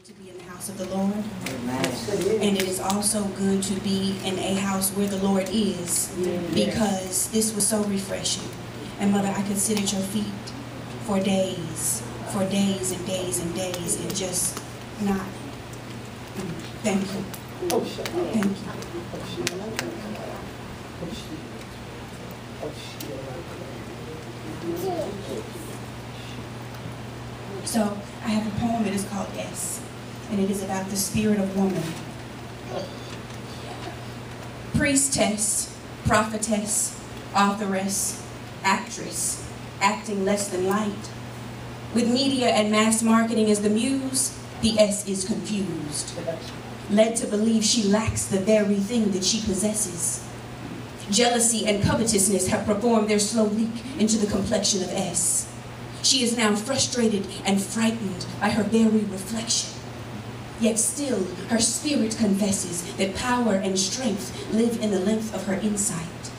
to be in the house of the Lord. And it is also good to be in a house where the Lord is, because this was so refreshing. And Mother, I could sit at your feet for days and days and days and just not. Thank you. Thank you. So I have a poem. It is called S, and it is about the spirit of woman. Priestess, prophetess, authoress, actress, acting less than light. With media and mass marketing as the muse, the S is confused, led to believe she lacks the very thing that she possesses. Jealousy and covetousness have performed their slow leak into the complexion of S. She is now frustrated and frightened by her very reflection. Yet still, her spirit confesses that power and strength live in the length of her insight.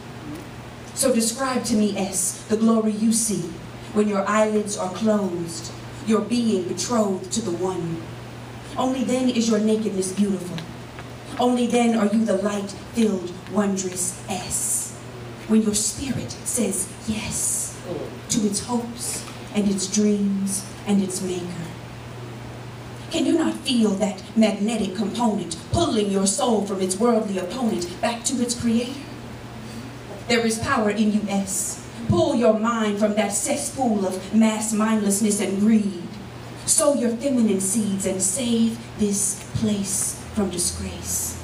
So describe to me, S, the glory you see when your eyelids are closed, your being betrothed to the one. Only then is your nakedness beautiful. Only then are you the light-filled, wondrous S. When your spirit says yes to its hopes and its dreams and its maker. Can you not feel that magnetic component pulling your soul from its worldly opponent back to its creator? There is power in you, S. Pull your mind from that cesspool of mass mindlessness and greed. Sow your feminine seeds and save this place from disgrace,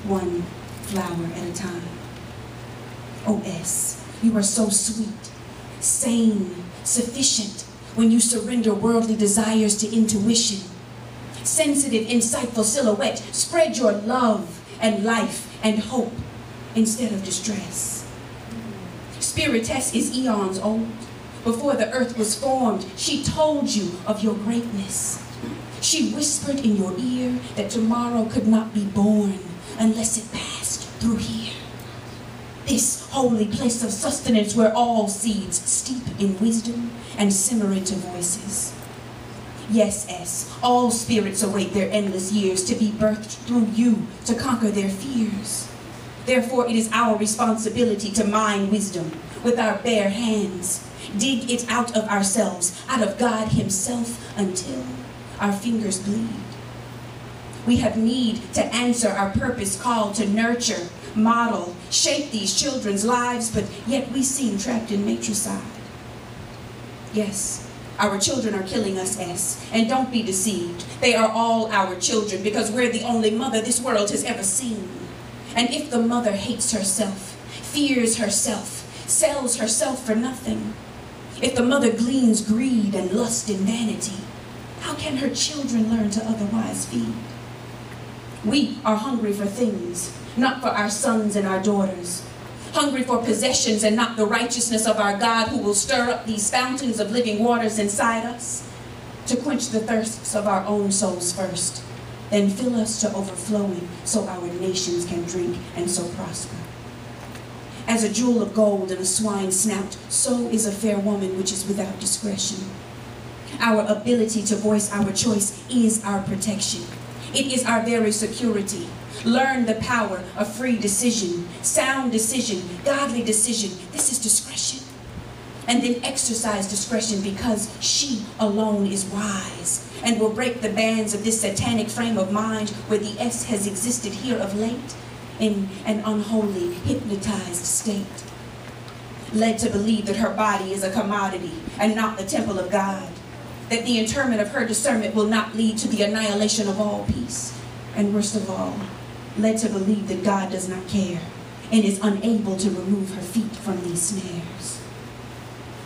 one flower at a time. Oh, S, you are so sweet, sane, sufficient when you surrender worldly desires to intuition. Sensitive, insightful silhouette, spread your love and life and hope instead of distress. Spiritess is eons old. Before the earth was formed, she told you of your greatness. She whispered in your ear that tomorrow could not be born unless it passed through here. This holy place of sustenance where all seeds steep in wisdom and simmer into voices. Yes, S, all spirits await their endless years to be birthed through you to conquer their fears. Therefore, it is our responsibility to mine wisdom with our bare hands, dig it out of ourselves, out of God himself, until our fingers bleed. We have need to answer our purpose call to nurture, model, shape these children's lives, but yet we seem trapped in matricide. Yes, our children are killing us, S, and don't be deceived. They are all our children because we're the only mother this world has ever seen. And if the mother hates herself, fears herself, sells herself for nothing, if the mother gleans greed and lust and vanity, how can her children learn to otherwise feed? We are hungry for things, not for our sons and our daughters. Hungry for possessions and not the righteousness of our God, who will stir up these fountains of living waters inside us to quench the thirsts of our own souls first, then fill us to overflowing so our nations can drink and so prosper. As a jewel of gold in a swine's snout, so is a fair woman which is without discretion. Our ability to voice our choice is our protection. It is our very security. Learn the power of free decision, sound decision, godly decision. This is discretion. And then exercise discretion because she alone is wise and will break the bands of this satanic frame of mind where the S has existed here of late in an unholy, hypnotized state. Led to believe that her body is a commodity and not the temple of God. That the interment of her discernment will not lead to the annihilation of all peace. And worst of all, led to believe that God does not care and is unable to remove her feet from these snares.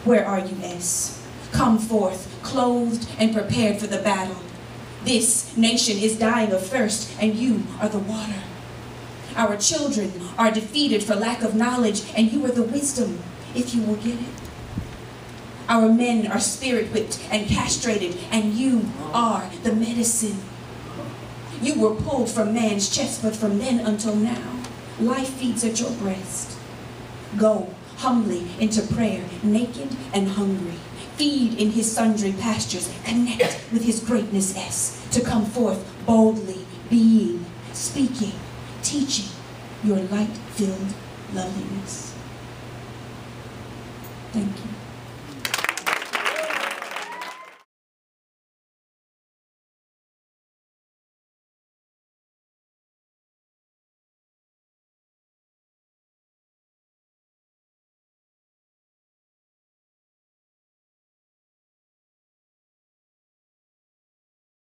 Where are you, S? Come forth, clothed and prepared for the battle. This nation is dying of thirst, and you are the water. Our children are defeated for lack of knowledge, and you are the wisdom, if you will get it. Our men are spirit-whipped and castrated, and you are the medicine. You were pulled from man's chest, but from then until now, life feeds at your breast. Go humbly into prayer, naked and hungry. feed in his sundry pastures, connect with his greatness S, to come forth boldly, being, speaking, teaching your light-filled loveliness. Thank you.